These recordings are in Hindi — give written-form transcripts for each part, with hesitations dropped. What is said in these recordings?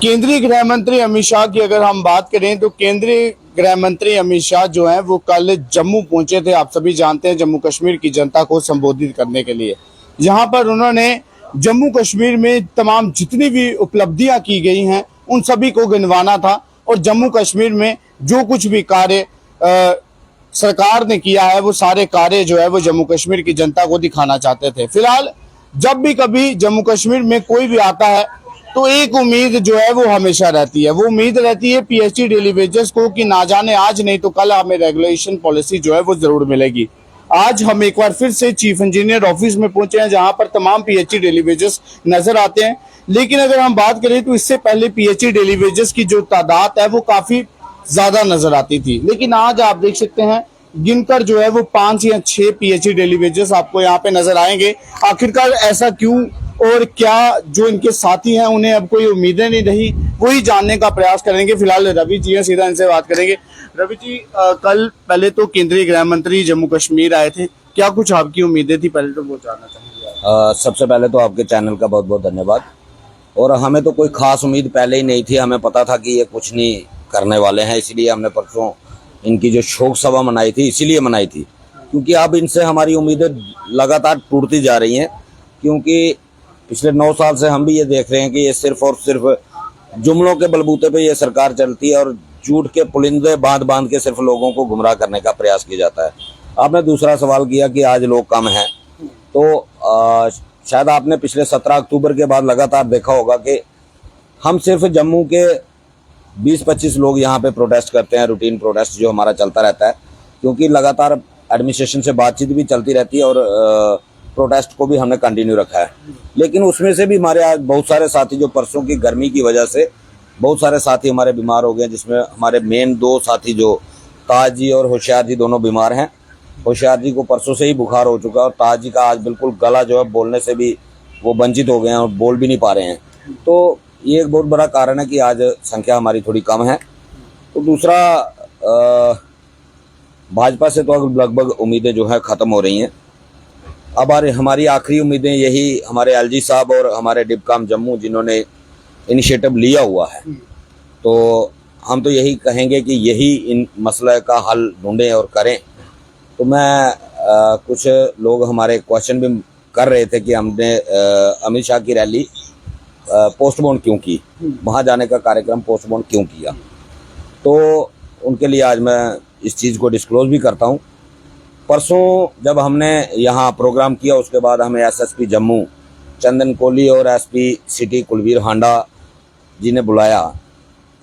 केंद्रीय गृह मंत्री अमित शाह की अगर हम बात करें तो केंद्रीय गृह मंत्री अमित शाह जो हैं वो कल जम्मू पहुंचे थे। आप सभी जानते हैं जम्मू कश्मीर की जनता को संबोधित करने के लिए, जहां पर उन्होंने जम्मू कश्मीर में तमाम जितनी भी उपलब्धियां की गई हैं उन सभी को गिनवाना था और जम्मू कश्मीर में जो कुछ भी कार्य सरकार ने किया है वो सारे कार्य जो है वो जम्मू कश्मीर की जनता को दिखाना चाहते थे। फिलहाल जब भी कभी जम्मू कश्मीर में कोई भी आता है तो एक उम्मीद जो है वो हमेशा रहती है, वो उम्मीद रहती है पीएचडी डेली वेजेस को कि ना जाने आज नहीं तो कल हमें रेगुलेशन पॉलिसी जो है वो जरूर मिलेगी। आज हम एक बार फिर से चीफ इंजीनियर ऑफिस में पहुंचे हैं जहां पर तमाम पीएचडी डेली वेजेस नजर आते हैं। लेकिन अगर हम बात करें तो इससे पहले पीएचडी डेली वेजेस की जो तादाद है वो काफी ज्यादा नजर आती थी, लेकिन आज आप देख सकते हैं गिनकर जो है वो 5 या 6 पीएचडी डेली वेजेस आपको यहाँ पे नजर आएंगे। आखिरकार ऐसा क्यों और क्या जो इनके साथी हैं उन्हें अब कोई उम्मीदें नहीं रही, वही जानने का प्रयास करेंगे। फिलहाल रवि जी हैं, सीधा इनसे बात करेंगे। रवि जी, कल पहले तो केंद्रीय गृह मंत्री जम्मू कश्मीर आए थे, क्या कुछ आपकी उम्मीदें थी, पहले तो वो जानना चाहेंगे। सबसे पहले तो आपके चैनल का बहुत बहुत धन्यवाद। और हमें तो कोई खास उम्मीद पहले ही नहीं थी, हमें पता था कि ये कुछ नहीं करने वाले हैं, इसीलिए हमने परसों इनकी जो शोक सभा मनाई थी इसीलिए मनाई थी, क्योंकि अब इनसे हमारी उम्मीदें लगातार टूटती जा रही हैं। क्योंकि पिछले 9 साल से हम भी ये देख रहे हैं कि ये सिर्फ और सिर्फ जुमलों के बलबूते पे ये सरकार चलती है और झूठ के पुलिंदे बांध बांध के सिर्फ लोगों को गुमराह करने का प्रयास किया जाता है। आपने दूसरा सवाल किया कि आज लोग कम हैं, तो शायद आपने पिछले 17 अक्टूबर के बाद लगातार देखा होगा कि हम सिर्फ जम्मू के 20-25 लोग यहाँ पे प्रोटेस्ट करते हैं, रूटीन प्रोटेस्ट जो हमारा चलता रहता है, क्योंकि लगातार एडमिनिस्ट्रेशन से बातचीत भी चलती रहती है और प्रोटेस्ट को भी हमने कंटिन्यू रखा है। लेकिन उसमें से भी हमारे आज बहुत सारे साथी जो परसों की गर्मी की वजह से बहुत सारे साथी हमारे बीमार हो गए, जिसमें हमारे मेन 2 साथी जो ताज जी और होशियार जी दोनों बीमार हैं। होशियार जी को परसों से ही बुखार हो चुका है और ताज जी का आज बिल्कुल गला जो है बोलने से भी वो वंचित हो गए हैं और बोल भी नहीं पा रहे हैं। तो ये एक बहुत बड़ा कारण है कि आज संख्या हमारी थोड़ी कम है। तो दूसरा, भाजपा से तो अब लगभग उम्मीदें जो है ख़त्म हो रही हैं। अब हमारी आखिरी उम्मीदें यही हमारे एलजी साहब और हमारे डिपकाम जम्मू जिन्होंने इनिशिएटिव लिया हुआ है, तो हम तो यही कहेंगे कि यही इन मसले का हल ढूंढें और करें। तो मैं कुछ लोग हमारे क्वेश्चन भी कर रहे थे कि हमने अमित शाह की रैली पोस्टपोन क्यों की, वहाँ जाने का कार्यक्रम पोस्टपोन क्यों किया। तो उनके लिए आज मैं इस चीज़ को डिस्क्लोज भी करता हूँ। परसों जब हमने यहाँ प्रोग्राम किया उसके बाद हमें एसएसपी जम्मू चंदन कोहली और एसपी सिटी कुलवीर हांडा जी ने बुलाया,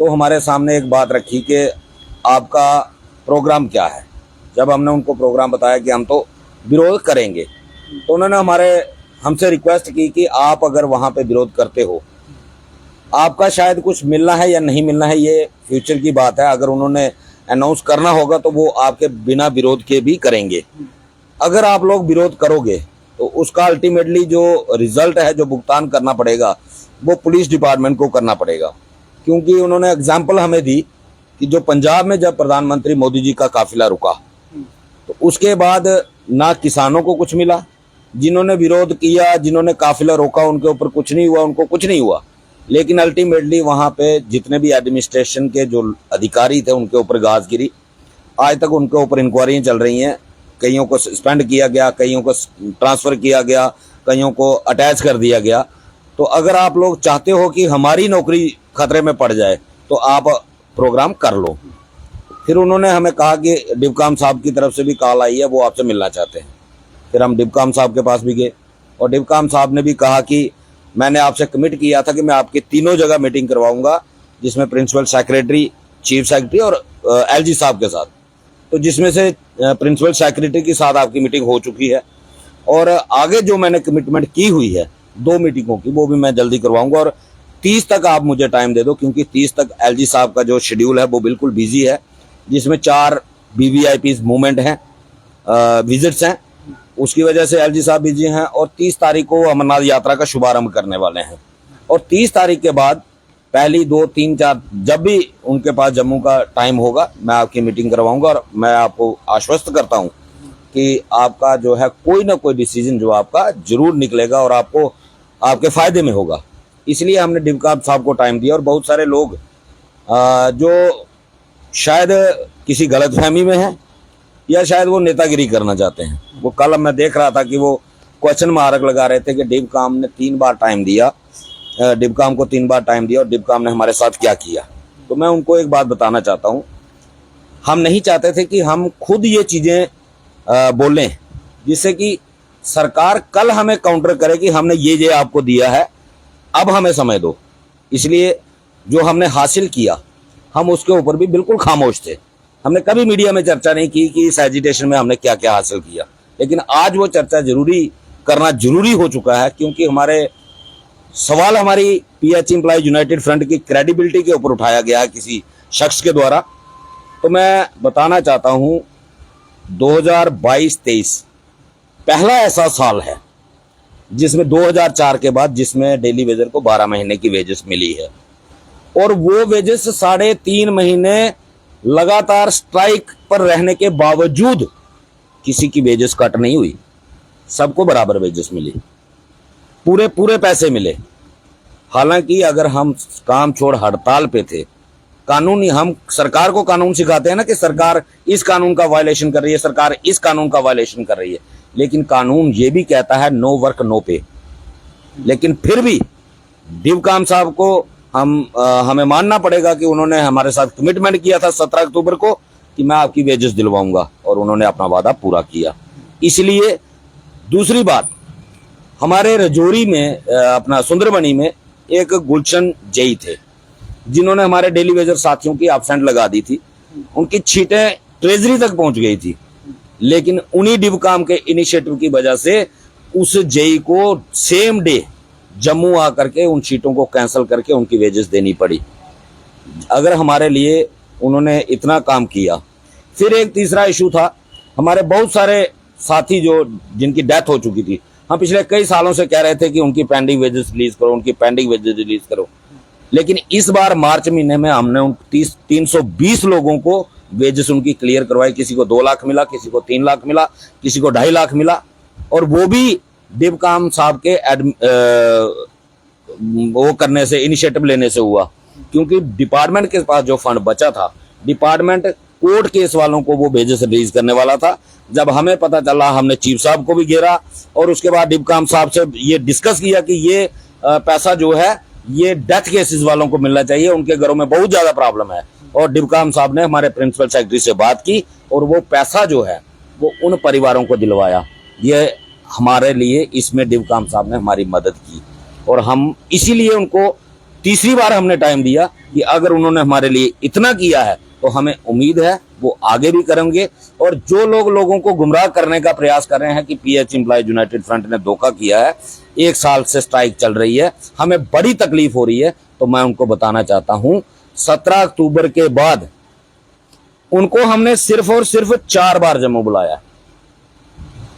तो हमारे सामने एक बात रखी कि आपका प्रोग्राम क्या है। जब हमने उनको प्रोग्राम बताया कि हम तो विरोध करेंगे, तो उन्होंने हमसे रिक्वेस्ट की कि आप अगर वहाँ पे विरोध करते हो, आपका शायद कुछ मिलना है या नहीं मिलना है ये फ्यूचर की बात है। अगर उन्होंने अनाउंस करना होगा तो वो आपके बिना विरोध के भी करेंगे। अगर आप लोग विरोध करोगे तो उसका अल्टीमेटली जो रिजल्ट है, जो भुगतान करना पड़ेगा, वो पुलिस डिपार्टमेंट को करना पड़ेगा। क्योंकि उन्होंने एग्जाम्पल हमें दी कि जो पंजाब में जब प्रधानमंत्री मोदी जी का काफिला रुका तो उसके बाद ना किसानों को कुछ मिला, जिन्होंने विरोध किया, जिन्होंने काफिला रोका, उनके ऊपर कुछ नहीं हुआ, उनको कुछ नहीं हुआ। लेकिन अल्टीमेटली वहाँ पे जितने भी एडमिनिस्ट्रेशन के जो अधिकारी थे उनके ऊपर गाज गिरी। आज तक उनके ऊपर इंक्वायरियाँ चल रही हैं, कईयों को सस्पेंड किया गया, कईयों को ट्रांसफ़र किया गया, कईयों को अटैच कर दिया गया। तो अगर आप लोग चाहते हो कि हमारी नौकरी खतरे में पड़ जाए तो आप प्रोग्राम कर लो। फिर उन्होंने हमें कहा कि डिपकाम साहब की तरफ से भी कॉल आई है, वो आपसे मिलना चाहते हैं। फिर हम डिपकाम साहब के पास भी गए और डिपकाम साहब ने भी कहा कि मैंने आपसे कमिट किया था कि मैं आपके 3 जगह मीटिंग करवाऊंगा, जिसमें प्रिंसिपल सेक्रेटरी, चीफ सेक्रेटरी और एलजी साहब के साथ। तो जिसमें से प्रिंसिपल सेक्रेटरी के साथ आपकी मीटिंग हो चुकी है और आगे जो मैंने कमिटमेंट की हुई है 2 मीटिंगों की, वो भी मैं जल्दी करवाऊंगा। और 30 तक आप मुझे टाइम दे दो, क्योंकि 30 तक एलजी साहब का जो शेड्यूल है वो बिल्कुल बिजी है, जिसमें 4 वीवीआईपी मूवमेंट हैं, विजिट्स हैं, उसकी वजह से एलजी साहब बिजी हैं। और 30 तारीख को अमरनाथ यात्रा का शुभारंभ करने वाले हैं। और 30 तारीख के बाद पहली 2, 3, 4 जब भी उनके पास जम्मू का टाइम होगा मैं आपकी मीटिंग करवाऊंगा। और मैं आपको आश्वस्त करता हूं कि आपका जो है कोई ना कोई डिसीजन जो आपका जरूर निकलेगा और आपको आपके फायदे में होगा। इसलिए हमने डिबकाम साहब को टाइम दिया। और बहुत सारे लोग जो शायद किसी गलतफहमी में हैं या शायद वो नेतागिरी करना चाहते हैं, वो कल मैं देख रहा था कि वो क्वेश्चन मार्क लगा रहे थे कि डिबकाम ने 3 बार टाइम दिया, डिबकाम को 3 बार टाइम दिया और डिबकाम ने हमारे साथ क्या किया। तो मैं उनको एक बात बताना चाहता हूँ, हम नहीं चाहते थे कि हम खुद ये चीज़ें बोलें जिससे कि सरकार कल हमें काउंटर करे कि हमने ये आपको दिया है, अब हमें समय दो। इसलिए जो हमने हासिल किया हम उसके ऊपर भी बिल्कुल खामोश थे। हमने कभी मीडिया में चर्चा नहीं की कि इस एजिटेशन में हमने क्या क्या हासिल किया, लेकिन आज वो चर्चा करना जरूरी हो चुका है, क्योंकि हमारे सवाल हमारी PH एम्प्लॉयज यूनाइटेड फ्रंट की क्रेडिबिलिटी के ऊपर उठाया गया है किसी शख्स के द्वारा। तो मैं बताना चाहता हूं 2022-23 पहला ऐसा साल है जिसमें 2004 के बाद जिसमें डेली वेजर को 12 महीने की वेजेस मिली है, और वो वेजेस 3.5 महीने लगातार स्ट्राइक पर रहने के बावजूद किसी की वेजेस कट नहीं हुई, सबको बराबर वेजेस मिली, पूरे पैसे मिले। हालांकि अगर हम काम छोड़ हड़ताल पे थे, कानूनी हम सरकार को कानून सिखाते हैं ना कि सरकार इस कानून का वायलेशन कर रही है, सरकार इस कानून का वायलेशन कर रही है, लेकिन कानून ये भी कहता है नो वर्क नो पे। लेकिन फिर भी डिबकाम साहब को हमें मानना पड़ेगा कि उन्होंने हमारे साथ कमिटमेंट किया था 17 अक्टूबर को कि मैं आपकी वेजेस दिलवाऊंगा, और उन्होंने अपना वादा पूरा किया। इसलिए दूसरी बात, हमारे रजौरी में अपना सुंदरबनी में एक गुलशन जई थे जिन्होंने हमारे डेली वेजर साथियों की एब्सेंट लगा दी थी, उनकी छीटें ट्रेजरी तक पहुंच गई थी, लेकिन उन्हीं डिबकाम के इनिशिएटिव की वजह से उस जेई को सेम डे जम्मू आकर के उन सीटों को कैंसिल करके उनकी वेजेस देनी पड़ी। अगर हमारे लिए उन्होंने इतना काम किया। फिर एक तीसरा इशू था, हमारे बहुत सारे साथी जो जिनकी डेथ हो चुकी थी, हम पिछले कई सालों से कह रहे थे कि उनकी पेंडिंग वेजेस रिलीज करो, उनकी पेंडिंग वेजेस रिलीज करो, लेकिन इस बार मार्च महीने में हमने उन 320 लोगों को वेजेस उनकी क्लियर करवाई। किसी को 2 लाख मिला, किसी को 3 लाख मिला, किसी को 2.5 लाख मिला, और वो भी डिबकाम साहब के वो करने से, इनिशिएटिव लेने से हुआ, क्योंकि डिपार्टमेंट के पास जो फंड बचा था, डिपार्टमेंट कोर्ट केस वालों को वो वेजेस रिलीज करने वाला था। जब हमें पता चला, हमने चीफ साहब को भी घेरा और उसके बाद डिबकाम साहब से ये डिस्कस किया कि ये पैसा जो है ये डेथ केसेस वालों को मिलना चाहिए, उनके घरों में बहुत ज्यादा प्रॉब्लम है। और डिबकाम साहब ने हमारे प्रिंसिपल सेक्रेटरी से बात की और वो पैसा जो है वो उन परिवारों को दिलवाया। ये हमारे लिए इसमें डिबकाम साहब ने हमारी मदद की, और हम इसीलिए उनको तीसरी बार हमने टाइम दिया कि अगर उन्होंने हमारे लिए इतना किया है तो हमें उम्मीद है वो आगे भी करेंगे। और जो लोग लोगों को गुमराह करने का प्रयास कर रहे हैं कि PH एम्प्लॉयज यूनाइटेड फ्रंट ने धोखा किया है, 1 साल से स्ट्राइक चल रही है, हमें बड़ी तकलीफ हो रही है, तो मैं उनको बताना चाहता हूं 17 अक्टूबर के बाद उनको हमने सिर्फ और सिर्फ 4 बार जम्मू बुलाया।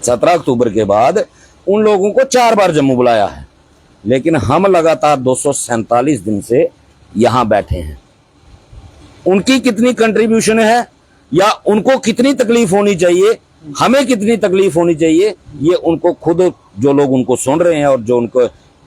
17 अक्टूबर के बाद उन लोगों को 4 बार जम्मू बुलाया है, लेकिन हम लगातार 247 दिन से यहां बैठे हैं। उनकी कितनी कंट्रीब्यूशन है या उनको कितनी तकलीफ होनी चाहिए, हमें कितनी तकलीफ होनी चाहिए, ये उनको खुद, जो लोग उनको सुन रहे हैं और जो उनको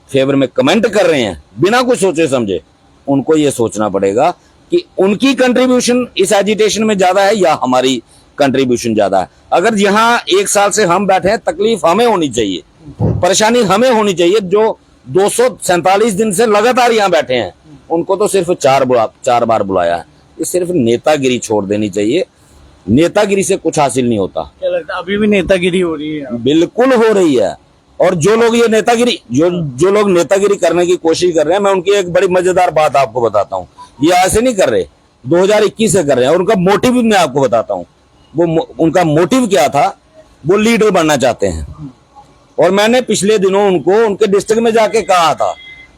फेवर में कमेंट कर रहे हैं बिना कुछ सोचे समझे, उनको ये सोचना पड़ेगा कि उनकी कंट्रीब्यूशन इस एजिटेशन में ज्यादा है या हमारी कंट्रीब्यूशन ज्यादा है। अगर यहाँ 1 साल से हम बैठे हैं, तकलीफ हमें होनी चाहिए, परेशानी हमें होनी चाहिए। जो 247 दिन से लगातार यहाँ बैठे हैं उनको तो सिर्फ 4 बार बुलाया है। ये सिर्फ नेतागिरी छोड़ देनी चाहिए, नेतागिरी से कुछ हासिल नहीं होता। क्या लगता है अभी भी नेतागिरी हो रही है? बिल्कुल हो रही है। और जो लोग ये नेतागिरी जो लोग नेतागिरी करने की कोशिश कर रहे हैं, मैं उनकी एक बड़ी मजेदार बात आपको बताता हूँ। ये ऐसे नहीं कर रहे, 2021 से कर रहे हैं, और उनका मोटिव भी मैं आपको बताता हूँ। वो उनका मोटिव क्या था, वो लीडर बनना चाहते हैं। और मैंने पिछले दिनों उनको उनके डिस्ट्रिक्ट में जाके कहा था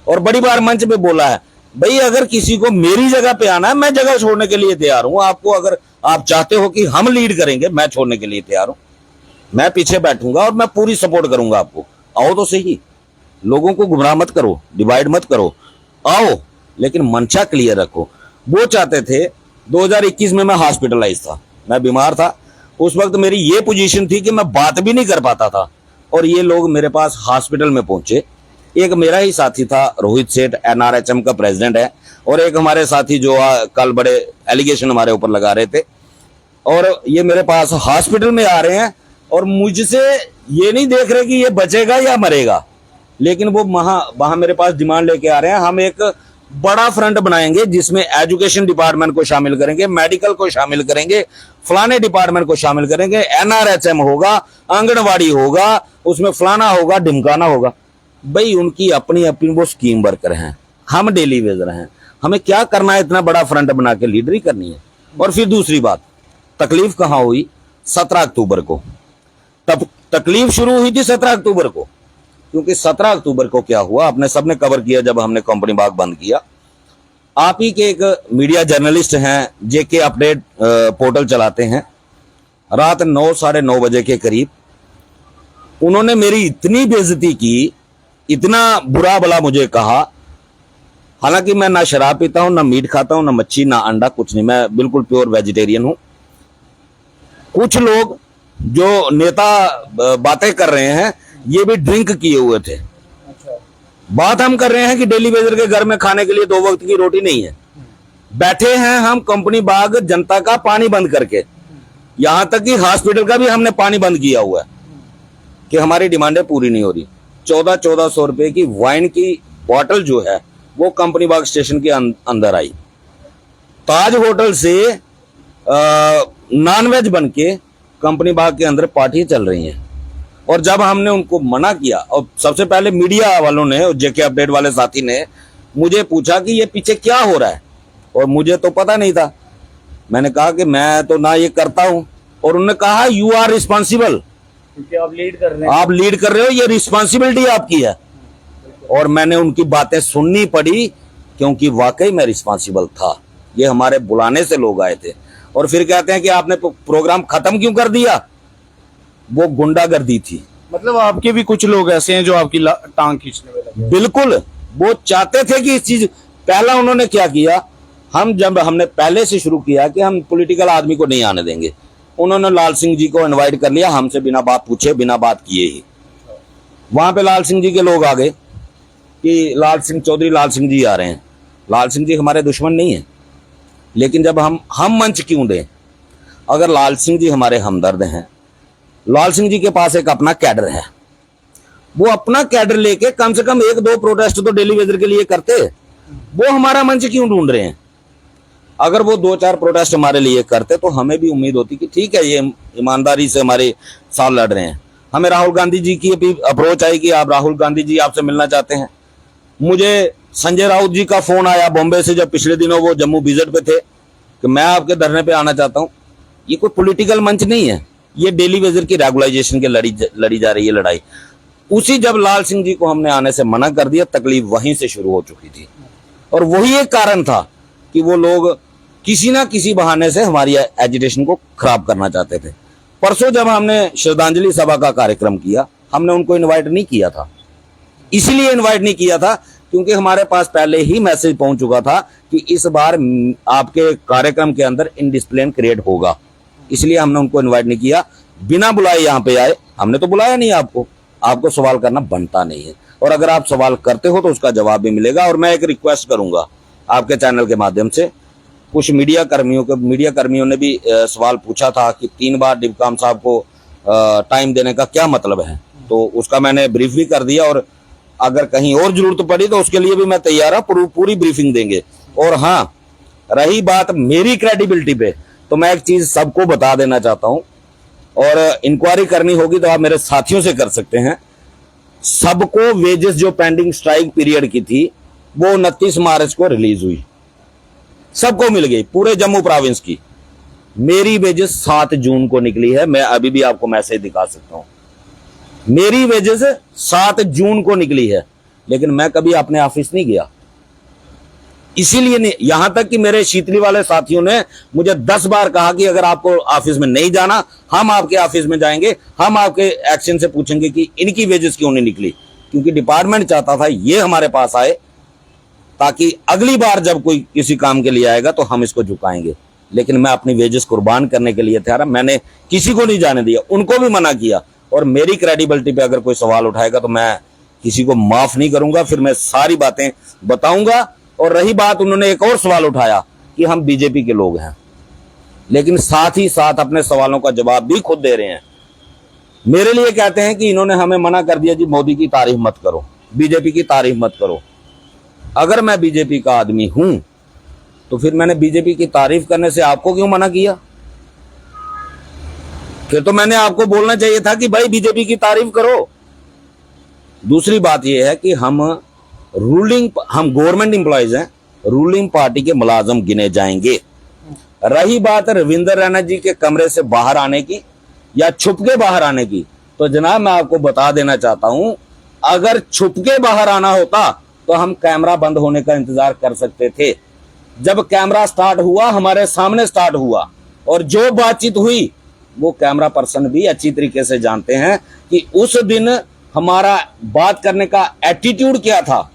और बड़ी बार मंच पे बोला है, भाई अगर किसी को मेरी जगह पे आना है, मैं जगह छोड़ने के लिए तैयार हूं। आपको अगर आप चाहते हो कि हम लीड करेंगे, मैं छोड़ने के लिए तैयार हूं, मैं पीछे बैठूंगा और मैं पूरी सपोर्ट करूंगा आपको। आओ तो सही, लोगों को गुमराह मत करो, डिवाइड मत करो, आओ, लेकिन मंशा क्लियर रखो। वो चाहते थे, 2021 में मैं हॉस्पिटलाइज था, मैं बीमार था, उस वक्त मेरी ये पोजीशन थी कि मैं बात भी नहीं कर पाता था, और ये लोग मेरे पास हॉस्पिटल में पहुंचे एक मेरा ही साथी था रोहित सेठ, NRHM का प्रेसिडेंट है, और एक हमारे साथी जो कल बड़े एलिगेशन हमारे ऊपर लगा रहे थे, और ये मेरे पास हॉस्पिटल में आ रहे हैं और मुझसे ये नहीं देख रहे कि ये बचेगा या मरेगा, लेकिन वो वहां मेरे पास डिमांड लेके आ रहे हैं, हम एक बड़ा फ्रंट बनाएंगे जिसमें एजुकेशन डिपार्टमेंट को शामिल करेंगे, मेडिकल को शामिल करेंगे, फलाने डिपार्टमेंट को शामिल करेंगे, NRHM होगा, आंगनवाड़ी होगा, उसमें फलाना होगा, ढिमकाना होगा। भाई उनकी अपनी अपनी वो स्कीम वर्कर हैं, हम डेली वेजर हैं, हमें क्या करना है, इतना बड़ा फ्रंट बना के लीडरी करनी है। और फिर दूसरी बात, तकलीफ कहां हुई? 17 अक्टूबर को। तब तकलीफ शुरू हुई थी 17 अक्टूबर को, क्योंकि 17 अक्टूबर को क्या हुआ, आपने सबने कवर किया जब हमने कंपनी बाग बंद किया। आप ही के एक मीडिया जर्नलिस्ट हैं, JK अपडेट पोर्टल चलाते हैं, रात 9 साढ़े 9 बजे के करीब उन्होंने मेरी इतनी बेइज्जती की, इतना बुरा भला मुझे कहा। हालांकि मैं ना शराब पीता हूं, ना मीट खाता हूं, ना मच्छी, ना अंडा, कुछ नहीं, मैं बिल्कुल प्योर वेजिटेरियन हूं। कुछ लोग जो नेता बातें कर रहे हैं ये भी ड्रिंक किए हुए थे। बात हम कर रहे हैं कि डेली वेजर के घर में खाने के लिए 2 वक्त की रोटी नहीं है, बैठे हैं हम कंपनी बाग जनता का पानी बंद करके, यहां तक कि हॉस्पिटल का भी हमने पानी बंद किया हुआ है कि हमारी डिमांडें पूरी नहीं हो रही। 1400 रुपए की वाइन की बॉटल जो है वो कंपनी बाग स्टेशन के अंदर आई। ताज होटल से नॉनवेज बन के कंपनी बाग के अंदर पार्टी चल रही है। और जब हमने उनको मना किया, और सबसे पहले मीडिया वालों ने और JK अपडेट वाले साथी ने मुझे पूछा कि ये पीछे क्या हो रहा है, और मुझे तो पता नहीं था। मैंने कहा कि मैं तो ना ये करता हूं, और उन्होंने कहा यू आर रिस्पॉन्सिबल, क्योंकि आप लीड कर रहे हैं, आप लीड कर रहे हो, ये रिस्पॉन्सिबिलिटी आपकी है। और मैंने उनकी बातें सुननी पड़ी, क्योंकि वाकई मैं रिस्पॉन्सिबल था। ये हमारे बुलाने से लोग आए थे, और फिर कहते हैं कि आपने प्रोग्राम खत्म क्यों कर दिया? वो गुंडागर्दी थी। मतलब आपके भी कुछ लोग ऐसे हैं जो आपकी टांग खींचने में लगे। बिल्कुल, वो चाहते थे कि इस चीज, पहला उन्होंने क्या किया, जब हमने पहले से शुरू किया कि हम पॉलिटिकल आदमी को नहीं आने देंगे, उन्होंने लाल सिंह जी को इनवाइट कर लिया, हमसे बिना बात पूछे, बिना बात किए ही। वहां पे लाल सिंह जी के लोग आ गए कि चौधरी लाल सिंह जी आ रहे हैं। लाल सिंह जी हमारे दुश्मन नहीं है, लेकिन जब हम मंच क्यों दें? अगर लाल सिंह जी हमारे हमदर्द हैं, लाल सिंह जी के पास एक अपना कैडर है, वो अपना कैडर लेके कम से कम 1-2 प्रोटेस्ट तो डेली वेजर के लिए करते, वो हमारा मंच क्यों ढूंढ रहे हैं? अगर वो 2-4 प्रोटेस्ट हमारे लिए करते तो हमें भी उम्मीद होती कि ठीक है, ये ईमानदारी से हमारे साथ लड़ रहे हैं। हमें राहुल गांधी जी की अप्रोच आई कि आप राहुल गांधी जी आपसे मिलना चाहते हैं। मुझे संजय राउत जी का फोन आया बॉम्बे से, जब पिछले दिनों वो जम्मू विजिट पे थे, कि मैं आपके धरने पे आना चाहता हूं। ये कोई पॉलिटिकल मंच नहीं है, ये डेली वेजर की रेगुलाइजेशन के लड़ी जा रही है लड़ाई। उसी जब लाल सिंह जी को हमने आने से मना कर दिया, तकलीफ वहीं से शुरू हो चुकी थी। और वही एक कारण था कि वो लोग किसी ना किसी बहाने से हमारी एजिटेशन को खराब करना चाहते थे। परसों जब हमने श्रद्धांजलि सभा का कार्यक्रम किया, हमने उनको इनवाइट नहीं किया था। इसीलिए इनवाइट नहीं किया था क्योंकि हमारे पास पहले ही मैसेज पहुंच चुका था कि इस बार आपके कार्यक्रम के अंदर इनडिसिप्लिन क्रिएट होगा, इसलिए हमने उनको इनवाइट नहीं किया। बिना बुलाए यहाँ पे आए, हमने तो बुलाया नहीं आपको, आपको सवाल करना बनता नहीं है, और अगर आप सवाल करते हो तो उसका जवाब भी मिलेगा। और मैं एक रिक्वेस्ट करूंगा आपके चैनल के माध्यम से, कुछ मीडिया कर्मियों ने भी सवाल पूछा था कि 3 बार डिबकाम साहब को टाइम देने का क्या मतलब है, तो उसका मैंने ब्रीफ भी कर दिया, और अगर कहीं और जरूरत पड़ी तो उसके लिए भी मैं तैयार हूं, पूरी ब्रीफिंग देंगे। और हाँ, रही बात मेरी क्रेडिबिलिटी पे, तो मैं एक चीज सबको बता देना चाहता हूं, और इंक्वायरी करनी होगी तो आप मेरे साथियों से कर सकते हैं। सबको वेजेस जो पेंडिंग स्ट्राइक पीरियड की थी वो 29 मार्च को रिलीज हुई, सबको मिल गई, पूरे जम्मू प्रोविंस की। मेरी वेजेस 7 जून को निकली है, मैं अभी भी आपको मैसेज दिखा सकता हूं। मेरी वेजेस 7 जून को निकली है, लेकिन मैं कभी अपने ऑफिस नहीं गया, इसीलिए नहीं। यहां तक कि मेरे शीतली वाले साथियों ने मुझे 10 बार कहा कि अगर आपको ऑफिस में नहीं जाना, हम आपके ऑफिस में जाएंगे, हम आपके एक्शन से पूछेंगे कि इनकी वेजेस क्यों नहीं निकली, क्योंकि डिपार्टमेंट चाहता था ये हमारे पास आए, ताकि अगली बार जब कोई किसी काम के लिए आएगा तो हम इसको झुकाएंगे। लेकिन मैं अपनी वेजेस कुर्बान करने के लिए तैयार, मैंने किसी को नहीं जाने दिया, उनको भी मना किया। और मेरी क्रेडिबिलिटी पे अगर कोई सवाल उठाएगा तो मैं किसी को माफ नहीं करूंगा। फिर मैं सारी बातें बताऊंगा। और रही बात, उन्होंने एक और सवाल उठाया कि हम बीजेपी के लोग हैं, लेकिन साथ ही साथ अपने सवालों का जवाब भी खुद दे रहे हैं। मेरे लिए कहते हैं कि इन्होंने हमें मना कर दिया जी, मोदी की तारीफ मत करो, बीजेपी की तारीफ मत करो। अगर मैं बीजेपी का आदमी हूं तो फिर मैंने बीजेपी की तारीफ करने से आपको क्यों मना किया? फिर तो मैंने आपको बोलना चाहिए था कि भाई बीजेपी की तारीफ करो। दूसरी बात यह है कि हम गवर्नमेंट एम्प्लॉयज हैं, रूलिंग पार्टी के मुलाजम गिने जाएंगे। रही बात रविंद्र रैना जी के कमरे से बाहर आने की या छुप के बाहर आने की, तो जनाब मैं आपको बता देना चाहता हूं, अगर छुप के बाहर आना होता तो हम कैमरा बंद होने का इंतजार कर सकते थे। जब कैमरा स्टार्ट हुआ, हमारे सामने स्टार्ट हुआ, और जो बातचीत हुई वो कैमरा पर्सन भी अच्छी तरीके से जानते हैं कि उस दिन हमारा बात करने का एटीट्यूड क्या था।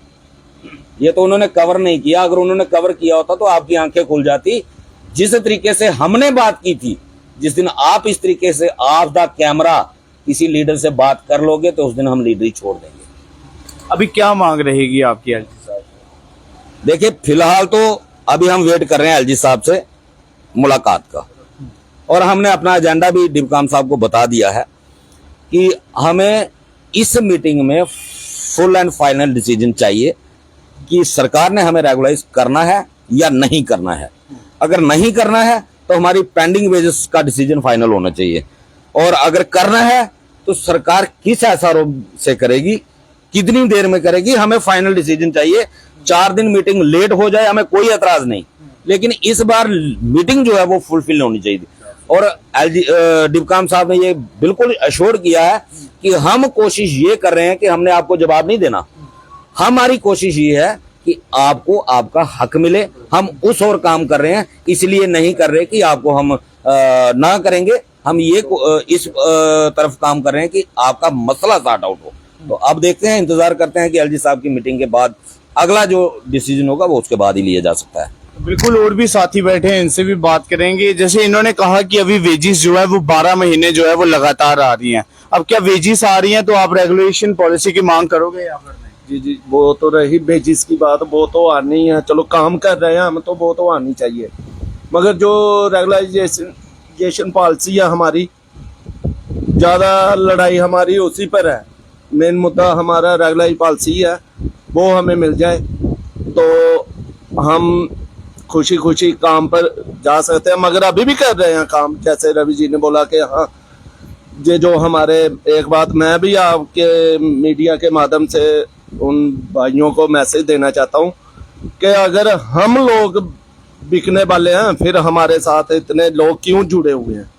ये तो उन्होंने कवर नहीं किया। अगर उन्होंने कवर किया होता तो आपकी आंखें खुल जाती। जिस तरीके से हमने बात की थी, जिस दिन आप इस तरीके से ऑफ द कैमरा किसी लीडर से बात कर लोगे तो उस दिन हम लीडर ही छोड़ देंगे। अभी क्या मांग रहेगी आपकी एलजी साहब? देखिए, फिलहाल तो अभी हम वेट कर रहे हैं एलजी साहब से मुलाकात का, और हमने अपना एजेंडा भी डिबकाम साहब को बता दिया है कि हमें इस मीटिंग में फुल एंड फाइनल डिसीजन चाहिए कि सरकार ने हमें रेगुलाइज करना है या नहीं करना है। अगर नहीं करना है तो हमारी पेंडिंग वेजेस का डिसीजन फाइनल होना चाहिए, और अगर करना है तो सरकार किस आधार से करेगी, कितनी देर में करेगी, हमें फाइनल डिसीजन चाहिए। 4 दिन मीटिंग लेट हो जाए हमें कोई एतराज नहीं, लेकिन इस बार मीटिंग जो है वो फुलफिल होनी चाहिए। और डिबकाम साहब ने ये बिल्कुल अश्योर किया है कि हम कोशिश ये कर रहे हैं कि हमने आपको जवाब नहीं देना। हमारी कोशिश ये है कि आपको आपका हक मिले। हम उस और काम कर रहे हैं, इसलिए नहीं कर रहे कि आपको हम ना करेंगे। हम ये इस तरफ काम कर रहे हैं कि आपका मसला सॉर्ट आउट हो। तो अब देखते हैं, इंतजार करते हैं कि एलजी साहब की मीटिंग के बाद अगला जो डिसीजन होगा वो उसके बाद ही लिया जा सकता है। बिल्कुल, और भी साथी बैठे हैं, इनसे भी बात करेंगे। जैसे इन्होंने कहा कि अभी वेजिस जो है वो 12 महीने जो है वो लगातार आ रही हैं। अब क्या वेजिस आ रही हैं तो आप रेगुलेशन पॉलिसी की मांग करोगे या फिर नहीं? जी जी, वो तो रही बेजिस की बात, वो तो आनी है। चलो काम कर रहे हैं हम, तो वो तो आनी चाहिए। मगर जो रेगुलाइजेशन पॉलिसी है हमारी, ज़्यादा लड़ाई हमारी उसी पर है। मेन मुद्दा हमारा रेगुलाइज पॉलिसी है, वो हमें मिल जाए तो हम खुशी खुशी काम पर जा सकते हैं। मगर अभी भी कर रहे हैं काम, जैसे रवि जी ने बोला कि हाँ, ये जो हमारे, एक बात मैं भी आपके मीडिया के माध्यम से उन भाइयों को मैसेज देना चाहता हूँ कि अगर हम लोग बिकने वाले हैं, फिर हमारे साथ इतने लोग क्यों जुड़े हुए हैं?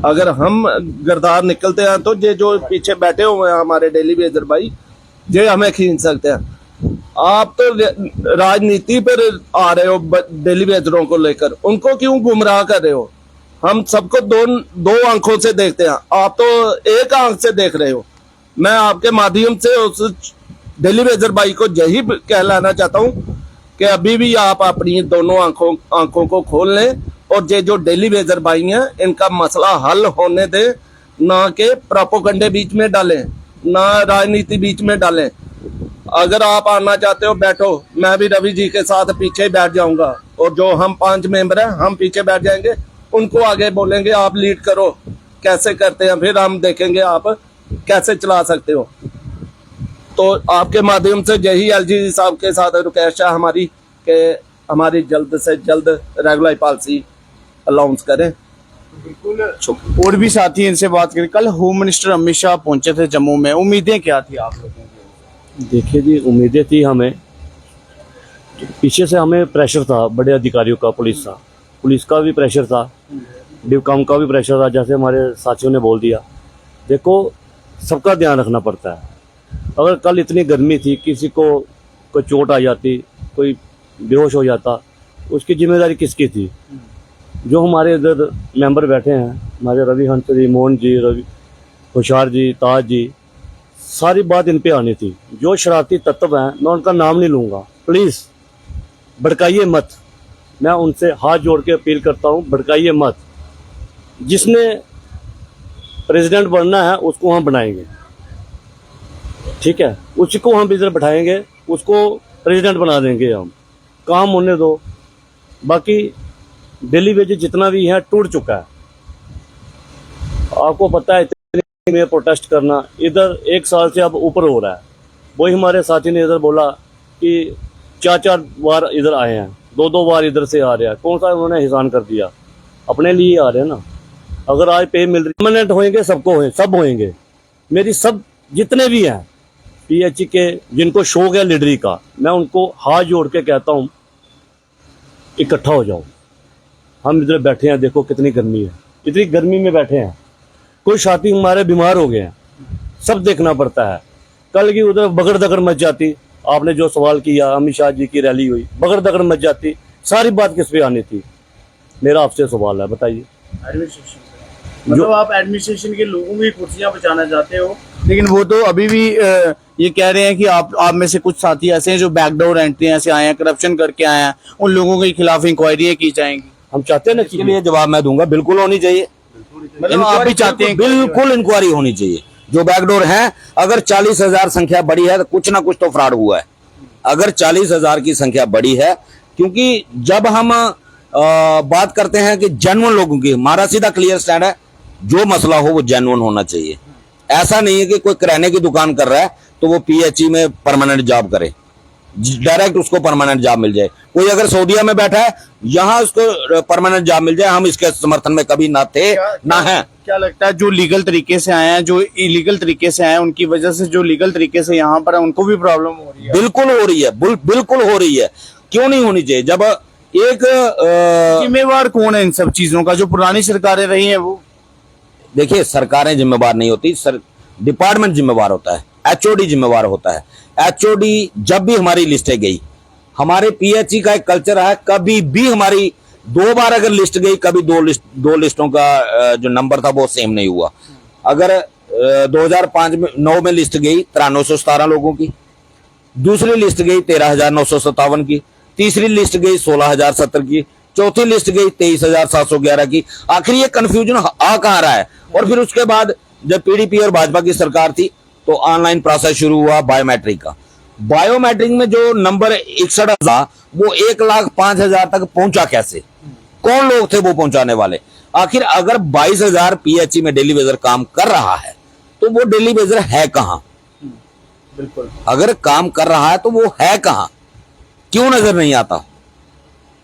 अगर हम गरदार निकलते हैं तो ये जो पीछे बैठे हुए हैं हमारे डेली वेजर भाई, ये हमें खींच सकते हैं। आप तो राजनीति पर आ रहे हो डेली वेजरों को लेकर, उनको क्यों गुमराह कर रहे हो? हम सबको दो आंखों से देखते हैं, आप तो एक आंख से देख रहे हो। मैं आपके माध्यम से उस डेली वेजर भाई को यही कहलाना चाहता हूँ कि अभी भी आप अपनी दोनों आंखों को खोल लें, और ये जो डेली वेजर भाई हैं इनका मसला हल होने दें, ना कि प्रोपोगंडे बीच में डालें, ना राजनीति बीच में डालें। अगर आप आना चाहते हो बैठो, मैं भी रवि जी के साथ पीछे बैठ जाऊंगा, और जो हम 5 मेंबर हैं हम पीछे बैठ जाएंगे, उनको आगे बोलेंगे आप लीड करो, कैसे करते हैं, फिर हम देखेंगे आप कैसे चला सकते हो। तो आपके माध्यम से यही एलजी साहब के साथ रिक्वेस्ट है हमारी कि हमारी जल्द से जल्द रेगुलर पॉलिसी अनाउंस करें। बिल्कुल, और भी साथी इनसे बात करें। कल होम मिनिस्टर अमित शाह पहुंचे थे जम्मू में, उम्मीदें क्या थी आप लोगों की? देखिए जी, उम्मीदें थी हमें, पीछे से हमें प्रेशर था, बड़े अधिकारियों का, पुलिस का भी प्रेशर था, डिबकाम का भी प्रेशर था। जैसे हमारे साथियों ने बोल दिया, देखो सबका ध्यान रखना पड़ता है। अगर कल इतनी गर्मी थी, किसी को कोई चोट आ जाती, कोई बेहोश हो जाता, उसकी जिम्मेदारी किसकी थी? जो हमारे इधर मेंबर बैठे हैं, हमारे रवि हंस जी, मोहन जी, रवि होशियार जी, ताज जी, सारी बात इन पे आनी थी। जो शरारती तत्व हैं, मैं उनका नाम नहीं लूँगा, प्लीज़ भड़काइए मत। मैं उनसे हाथ जोड़ के अपील करता हूँ, भड़काइए मत। जिसने प्रेसिडेंट बनना है उसको हम बनाएंगे। ठीक है, उसी को हम इधर बैठाएंगे, उसको प्रेसिडेंट बना देंगे हम, काम होने दो। बाकी डेली वेजेस जितना भी है टूट चुका है, आपको पता है। इतने में प्रोटेस्ट करना इधर 1 साल से अब ऊपर हो रहा है। वही हमारे साथी ने इधर बोला कि 4-4 बार इधर आए हैं, 2-2 बार इधर से आ रहे हैं। कौन सा उन्होंने एहसान कर दिया? अपने लिए आ रहे हैं ना। अगर आज पे मिल रही, परमानेंट होंगे, सबको सब होंगे। मेरी सब जितने भी हैं पीएचई के, जिनको शौक है लीडरी का, मैं उनको हाथ जोड़ के कहता हूँ इकट्ठा हो जाओ। हम इधर बैठे हैं, देखो कितनी गर्मी है, इतनी गर्मी में बैठे हैं। कोई साथी हमारे बीमार हो गए हैं, सब देखना पड़ता है। कल की उधर बगड़ दगड़ मच जाती, आपने जो सवाल किया, अमित शाह जी की रैली हुई, बगड़ दगड़ मच जाती, सारी बात किस पे आनी थी? मेरा आपसे सवाल है, बताइए। मतलब आप एडमिनिस्ट्रेशन के लोगों की कुर्सियां बचाना चाहते हो, लेकिन वो तो अभी भी ये कह रहे हैं कि आप में से कुछ साथी ऐसे हैं जो बैकडोर एंट्री से आए हैं, करप्शन करके आए हैं, उन लोगों के खिलाफ इंक्वायरी की जाएंगी। हम चाहते हैं ना, इसके लिए जवाब मैं दूंगा, बिल्कुल होनी चाहिए। मतलब आप भी चाहते हैं? बिल्कुल इंक्वायरी होनी चाहिए। जो बैकडोर है, अगर 40,000 संख्या बड़ी है तो कुछ ना कुछ तो फ्रॉड हुआ है। अगर 40,000 की संख्या बड़ी है, क्योंकि जब हम बात करते हैं कि जेन्युइन लोगों की, हमारा सीधा क्लियर स्टैंड है, जो मसला हो वो जेन्युइन होना चाहिए। ऐसा नहीं है कि कोई किराने की दुकान कर रहा है तो वो पीएचई में परमानेंट जॉब करे, डायरेक्ट उसको परमानेंट जॉब मिल जाए। कोई अगर सऊदीया में बैठा है, यहाँ उसको परमानेंट जॉब मिल जाए, हम इसके समर्थन में कभी ना थे ना है। क्या लगता है जो लीगल तरीके से आए हैं, जो इलीगल तरीके से आए हैं, उनकी वजह से जो लीगल तरीके से यहाँ पर है उनको भी प्रॉब्लम हो रही है? बिल्कुल हो रही है, बिल्कुल हो रही है। क्यों नहीं होनी चाहिए? जब एक जिम्मेवार कौन है इन सब चीजों का? जो पुरानी सरकारें रही हैं वो। देखिए, सरकारें जिम्मेवार नहीं होती, डिपार्टमेंट जिम्मेवार होता है, एचओडी जिम्मेवार होता है। एचओडी जब भी हमारी लिस्टें गई, हमारे पीएचई का एक कल्चर है, कभी भी हमारी 2 बार अगर लिस्ट गई, कभी दो लिस्टों का जो नंबर था वो सेम नहीं हुआ। अगर 2005-9 में लिस्ट गई 9317 लोगों की, दूसरी लिस्ट गई 13,957 की, तीसरी लिस्ट गई 16,070 की, चौथी लिस्ट गई 23,711 की। आखिर ये कंफ्यूजन आ कहां रहा है? और फिर उसके बाद जब पीडीपी और भाजपा की सरकार थी तो ऑनलाइन प्रोसेस शुरू हुआ बायोमेट्रिक का। बायोमेट्रिक में जो नंबर 61,000, वो 1,05,000 तक पहुंचा कैसे? कौन लोग थे वो पहुंचाने वाले? आखिर अगर 22,000 पीएचई में डेली वेजर काम कर रहा है तो वो डेली वेजर है कहां? बिल्कुल, अगर काम कर रहा है तो वो है कहां? क्यों नजर नहीं आता?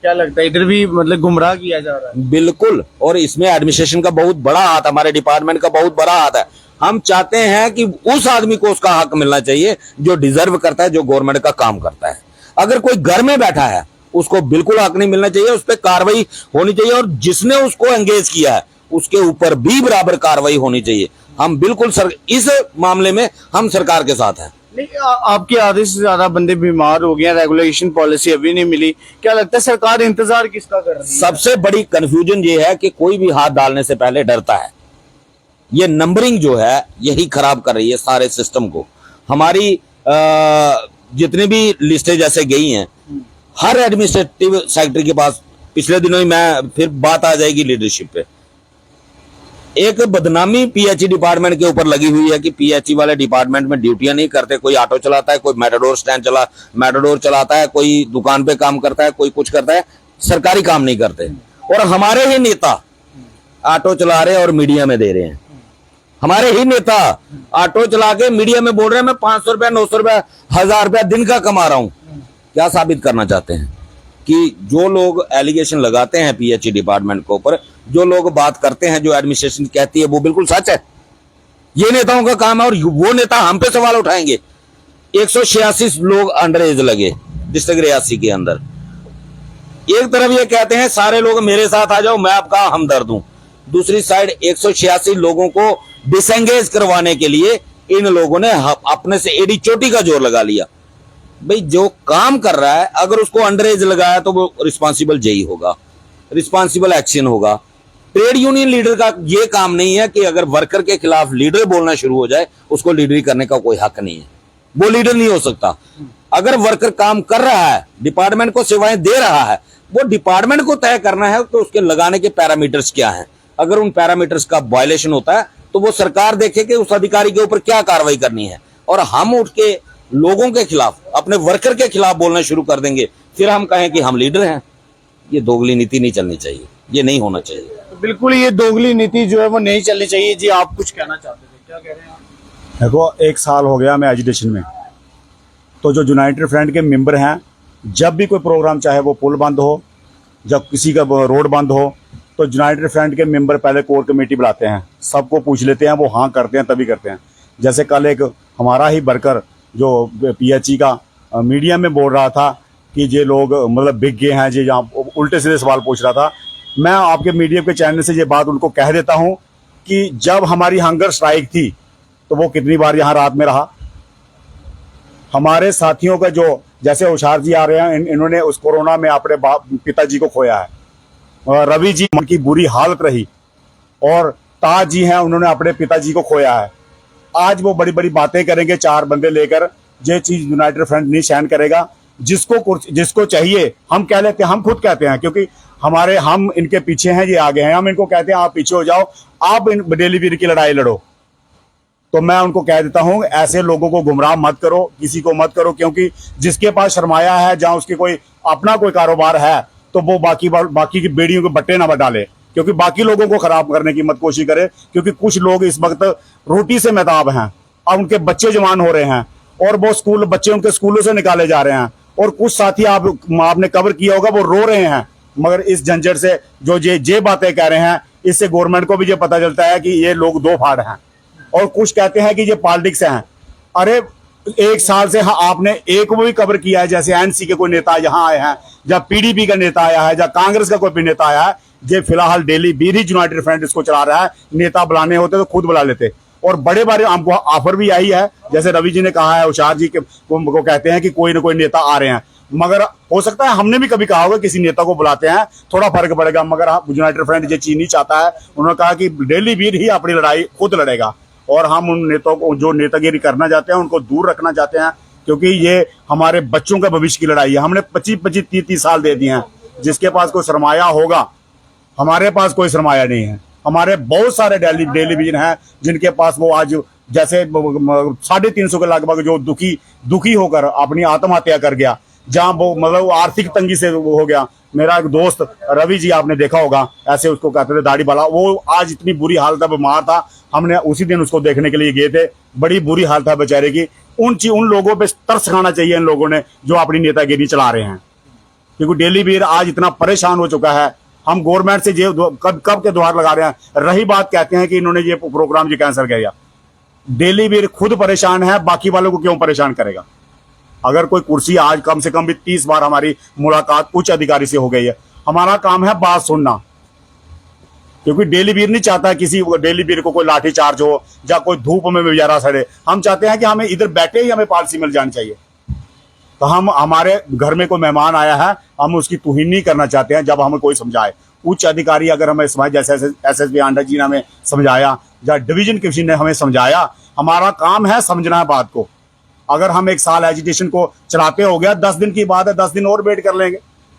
क्या लगता है इधर भी मतलब गुमराह किया जा रहा है? बिल्कुल, और इसमें एडमिनिस्ट्रेशन का बहुत बड़ा हाथ, हमारे डिपार्टमेंट का बहुत बड़ा हाथ है। हम चाहते हैं कि उस आदमी को उसका हक मिलना चाहिए जो डिजर्व करता है, जो गवर्नमेंट का काम करता है। अगर कोई घर में बैठा है उसको बिल्कुल हक नहीं मिलना चाहिए, उस पर कार्रवाई होनी चाहिए, और जिसने उसको एंगेज किया है उसके ऊपर भी बराबर कार्रवाई होनी चाहिए। हम बिल्कुल इस मामले में हम सरकार के साथ हैं। नहीं, आपके आधे से ज्यादा बंदे बीमार हो गए, रेगुलेशन पॉलिसी अभी नहीं मिली। क्या लगता है सरकार इंतजार किसका कर रही है? सबसे बड़ी कंफ्यूजन ये है कि कोई भी हाथ डालने से पहले डरता है। ये नंबरिंग जो है यही खराब कर रही है सारे सिस्टम को। हमारी जितनी भी लिस्टें जैसे गई हैं, हर एडमिनिस्ट्रेटिव सेक्रेटरी के पास, पिछले दिनों ही मैं फिर बात आ जाएगी लीडरशिप पे, एक बदनामी पीएचई डिपार्टमेंट के ऊपर लगी हुई है कि पीएचई वाले डिपार्टमेंट में ड्यूटियां नहीं करते। कोई ऑटो चलाता है, कोई मैटाडोर चलाता है, कोई दुकान पे काम करता है, कोई कुछ करता है, सरकारी काम नहीं करते। और हमारे ही नेता ऑटो चला रहे हैं और मीडिया में दे रहे हैं। हमारे ही नेता ऑटो चला के मीडिया में बोल रहे हैं मैं 500 रुपया, 900 रुपया, 1000 रुपया दिन का कमा रहा हूं। क्या साबित करना चाहते हैं? कि जो लोग एलिगेशन लगाते हैं पीएचई डिपार्टमेंट के ऊपर, जो लोग बात करते हैं, जो एडमिनिस्ट्रेशन कहती है, वो बिल्कुल सच है। ये नेताओं का काम है, और वो नेता हम पे सवाल उठाएंगे। 186 लोग अंडर एज लगे डिस्ट्रिक्ट रियासी के अंदर। एक तरफ ये कहते हैं सारे लोग मेरे साथ आ जाओ, मैं आपका हमदर्द हूं। दूसरी साइड 186 लोगों को डिसएंगेज करवाने के लिए इन लोगों ने अपने से एडी चोटी का जोर लगा लिया। भाई जो काम कर रहा है, अगर उसको अंडर एज लगाया तो वो रिस्पॉन्सिबल जेई होगा, रिस्पॉन्सिबल एक्शन होगा। ट्रेड यूनियन लीडर का ये काम नहीं है कि अगर वर्कर के खिलाफ लीडर बोलना शुरू हो जाए उसको लीडरी करने का कोई हक नहीं है, वो लीडर नहीं हो सकता। अगर वर्कर काम कर रहा है, डिपार्टमेंट को सेवाएं दे रहा है, वो डिपार्टमेंट को तय करना है कि उसके लगाने के पैरामीटर्स क्या हैं। अगर उन पैरामीटर्स का वायलेशन होता है तो वो सरकार देखे कि उस अधिकारी के ऊपर क्या कार्रवाई करनी है। और हम उठ के लोगों के खिलाफ, अपने वर्कर के खिलाफ बोलना शुरू कर देंगे, फिर हम कहें कि हम लीडर हैं। ये दोगली नीति नहीं चलनी चाहिए, ये नहीं होना चाहिए। बिल्कुल ये दोगली नीति जो है वो नहीं चलनी चाहिए। जी आप कुछ कहना चाहते थे, क्या कह रहे हैं आप? देखो 1 साल हो गया मैं एजुटेशन में, तो जो यूनाइटेड फ्रंट के मेंबर हैं, जब भी कोई प्रोग्राम, चाहे वो पुल बंद हो, जब किसी का रोड बंद हो, तो यूनाइटेड फ्रंट के मेंबर पहले कोर कमेटी बुलाते हैं, सबको पूछ लेते हैं, वो हाँ करते हैं तभी करते हैं। जैसे कल एक हमारा ही वर्कर जो PHE का मीडिया में बोल रहा था कि ये लोग मतलब बिक गए हैं, जी यहाँ उल्टे सीधे सवाल पूछ रहा था। मैं आपके मीडिया के चैनल से ये बात उनको कह देता हूँ कि जब हमारी हंगर स्ट्राइक थी तो वो कितनी बार यहाँ रात में रहा। हमारे साथियों का जो, जैसे होशियार जी आ रहे हैं, इन्होंने उस कोरोना में अपने पिताजी को खोया है, और रवि जी की बुरी हालत रही, और ताज जी हैं, उन्होंने अपने पिताजी को खोया है। आज वो बड़ी बड़ी बातें करेंगे 4 बंदे लेकर, ये चीज यूनाइटेड फ्रंट नहीं सहन करेगा। जिसको चाहिए हम कह लेते हैं, हम खुद कहते हैं, क्योंकि हम इनके पीछे हैं, ये आगे हैं, हम इनको कहते हैं आप पीछे हो जाओ, आप इन डेलीवीर की लड़ाई लड़ो। तो मैं उनको कह देता हूं, ऐसे लोगों को गुमराह मत करो, किसी को मत करो, क्योंकि जिसके पास सरमाया है, जहां उसकी कोई अपना कोई कारोबार है, तो वो बाकी की बेड़ियों के बट्टे ना डाले, क्योंकि बाकी लोगों को खराब करने की मत कोशिश करे। क्योंकि कुछ लोग इस वक्त रोटी से महताब हैं, अब उनके बच्चे जवान हो रहे हैं, और वो बच्चे उनके स्कूलों से निकाले जा रहे हैं, और कुछ साथी आपने कवर किया होगा, वो रो रहे हैं। मगर इस झंझट से जो ये बातें कह रहे हैं, इससे गवर्नमेंट को भी ये पता चलता है कि ये लोग दो फाड़ हैं, और कुछ कहते हैं कि ये पॉलिटिक्स हैं। अरे 1 साल से आपने एक वो भी कवर किया है, जैसे NC के कोई नेता यहाँ आए हैं, या PDP का नेता आया है, या कांग्रेस का कोई भी नेता आया है। ये फिलहाल डेली बीर ही यूनाइटेड फ्रंट इसको चला रहा है। नेता बुलाने होते तो खुद बुला लेते, और बड़े बड़े हमको ऑफर भी आई है, जैसे रवि जी ने कहा है, होशियार जी को कहते हैं कि कोई ना कोई नेता आ रहे हैं। मगर हो सकता है हमने भी कभी कहा होगा किसी नेता को बुलाते हैं, थोड़ा फर्क पड़ेगा, मगर यूनाइटेड फ्रंट ये चीज नहीं चाहता है। उन्होंने कहा कि डेली बीर ही अपनी लड़ाई खुद लड़ेगा, और हम उन नेताओं को जो नेतागिरी करना चाहते हैं उनको दूर रखना चाहते हैं, क्योंकि ये हमारे बच्चों का भविष्य की लड़ाई है। हमने 25-25, 30-30 साल दे दिए हैं। जिसके पास कोई सरमाया होगा, हमारे पास कोई सरमाया नहीं है। हमारे बहुत सारे टेलीविजन हैं जिनके पास वो आज जैसे 350 के लगभग जो दुखी होकर अपनी आत्महत्या कर गया, जहां वो मतलब आर्थिक तंगी से वो हो गया। मेरा एक दोस्त रवि जी, आपने देखा होगा, ऐसे उसको कहते थे दाढ़ी वाला, वो आज इतनी बुरी हालत है, बीमार था। हमने उसी दिन उसको देखने के लिए गए थे, बड़ी बुरी हालत है बेचारे की। उन लोगों पे तरस खाना चाहिए, इन लोगों ने जो अपनी नेतागिरी चला रहे हैं, क्योंकि डेली बीर आज इतना परेशान हो चुका है। हम गवर्नमेंट से कब के द्वार लगा रहे हैं। रही बात, कहते हैं कि इन्होंने ये प्रोग्राम जी कैंसिल किया। डेली बीर खुद परेशान है, बाकी वालों को क्यों परेशान करेगा। अगर कोई कुर्सी, आज कम से कम भी 30 बार हमारी मुलाकात उच्च अधिकारी से हो गई है। हमारा काम है बात सुनना, क्योंकि डेली बीर नहीं चाहता किसी डेली बीर को कोई लाठी चार्ज हो, या कोई धूप में बेचारा सड़े। हम चाहते हैं कि हमें इधर बैठे ही हमें पॉलिसी मिल जानी चाहिए। तो हम, हमारे घर में कोई मेहमान आया है, हम उसकी तौहीन नहीं करना चाहते हैं। जब हमें कोई समझाए, उच्च अधिकारी अगर हमें समझ, जैसे SSP आंडा जी ने हमें समझाया, या डिवीजन किसी ने हमें समझाया, हमारा काम है समझना है बात को। अगर हम 1 साल एजुटेशन को चलाते हो गया, 10 दिन की बात है, 10 दिन और वेट कर लेंगे,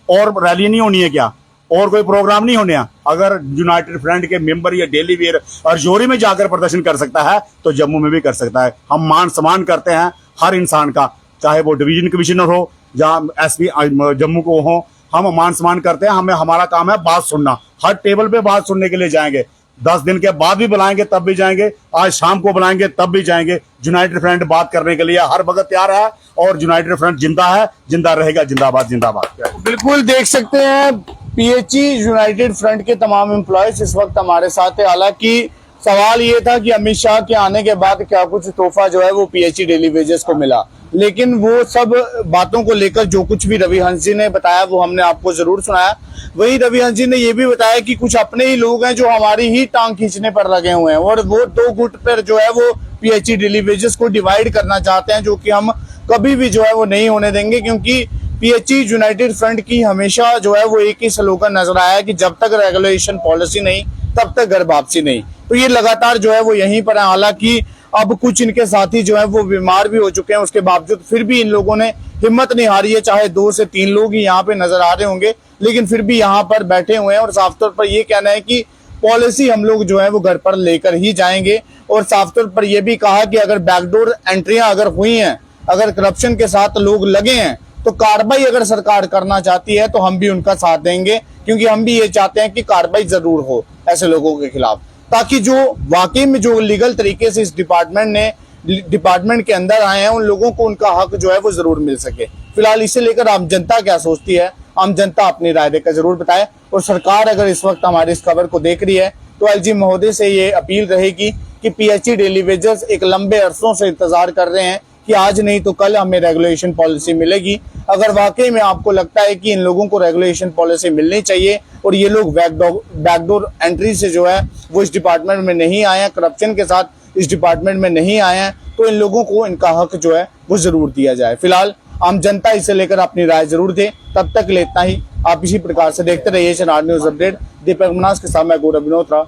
और रैली नहीं होनी है क्या, और कोई प्रोग्राम नहीं होने हैं। अगर यूनाइटेड फ्रंट के मेंबर या डेली बीर और जोरी में जाकर प्रदर्शन कर सकता है, तो जम्मू में भी कर सकता है। हम मान सम्मान करते हैं हर इंसान का, चाहे वो डिवीजन कमिश्नर हो या SP जम्मू को हो, हम मान सम्मान करते हैं। हमारा काम है बात सुनना। हर टेबल पे बात सुनने के लिए जाएंगे, 10 दिन के बाद भी बुलाएंगे तब भी जाएंगे, आज शाम को बुलाएंगे तब भी जाएंगे। यूनाइटेड फ्रंट बात करने के लिए हर वक्त तैयार है, और यूनाइटेड फ्रंट जिंदा है, जिंदा रहेगा। जिंदाबाद, जिंदाबाद। बिल्कुल देख सकते हैं PHE यूनाइटेड फ्रंट के तमाम एम्प्लॉयज इस वक्त हमारे साथ है। हालांकि सवाल ये था कि अमित शाह के आने के बाद क्या कुछ तोहफा जो है वो PHE डेली वेजेस को मिला, लेकिन वो सब बातों को लेकर जो कुछ भी रवि हंस जी ने बताया वो हमने आपको जरूर सुनाया। वही रवि हंस जी ने ये भी बताया कि कुछ अपने ही लोग हैं जो हमारी ही टांग खींचने पर लगे हुए हैं, और वो 2 गुट पर जो है वो PHE डेली वेजेस को डिवाइड करना चाहते हैं, जो कि हम कभी भी जो है वो नहीं होने देंगे। क्योंकि PHE यूनाइटेड फ्रंट की हमेशा जो है वो एक ही स्लोगन नजर आया है कि जब तक रेगुलेशन पॉलिसी नहीं तब तक घर वापसी नहीं। तो ये लगातार जो है वो यहीं पर है। हालांकि अब कुछ इनके साथी जो है वो बीमार भी हो चुके हैं, उसके बावजूद फिर भी इन लोगों ने हिम्मत नहीं हारी है। चाहे 2 से 3 लोग ही यहाँ पे नजर आ रहे होंगे, लेकिन फिर भी यहाँ पर बैठे हुए हैं, और साफ तौर पर ये कहना है कि पॉलिसी हम लोग जो है वो घर पर लेकर ही जाएंगे। और साफ तौर पर यह भी कहा कि अगर बैकडोर एंट्रियां अगर हुई हैं, अगर करप्शन के साथ लोग लगे हैं, तो कार्रवाई अगर सरकार करना चाहती है तो हम भी उनका साथ देंगे, क्योंकि हम भी ये चाहते हैं कि कार्रवाई जरूर हो ऐसे लोगों के खिलाफ, ताकि जो वाकई में जो लीगल तरीके से इस डिपार्टमेंट के अंदर आए हैं उन लोगों को उनका हक जो है वो जरूर मिल सके। फिलहाल इसे लेकर आम जनता क्या सोचती है, आम जनता अपनी राय देकर जरूर बताए। और सरकार अगर इस वक्त हमारी इस खबर को देख रही है तो एलजी महोदय से ये अपील रहेगी कि पीएचई डेली वेजर्स एक लंबे अरसों से इंतजार कर रहे हैं कि आज नहीं तो कल हमें रेगुलेशन पॉलिसी मिलेगी। अगर वाकई में आपको लगता है कि इन लोगों को रेगुलेशन पॉलिसी मिलनी चाहिए और ये लोग बैकडोर एंट्री से जो है वो इस डिपार्टमेंट में नहीं आए हैं, करप्शन के साथ इस डिपार्टमेंट में नहीं आए हैं, तो इन लोगों को इनका हक जो है वो जरूर दिया जाए। फिलहाल आम जनता इसे लेकर अपनी राय जरूर दे। तब तक ले इतना ही। आप इसी प्रकार से देखते रहिए चनार न्यूज अपडेट। दीपक मनास के साथ मैं गौरव विनोत्रा।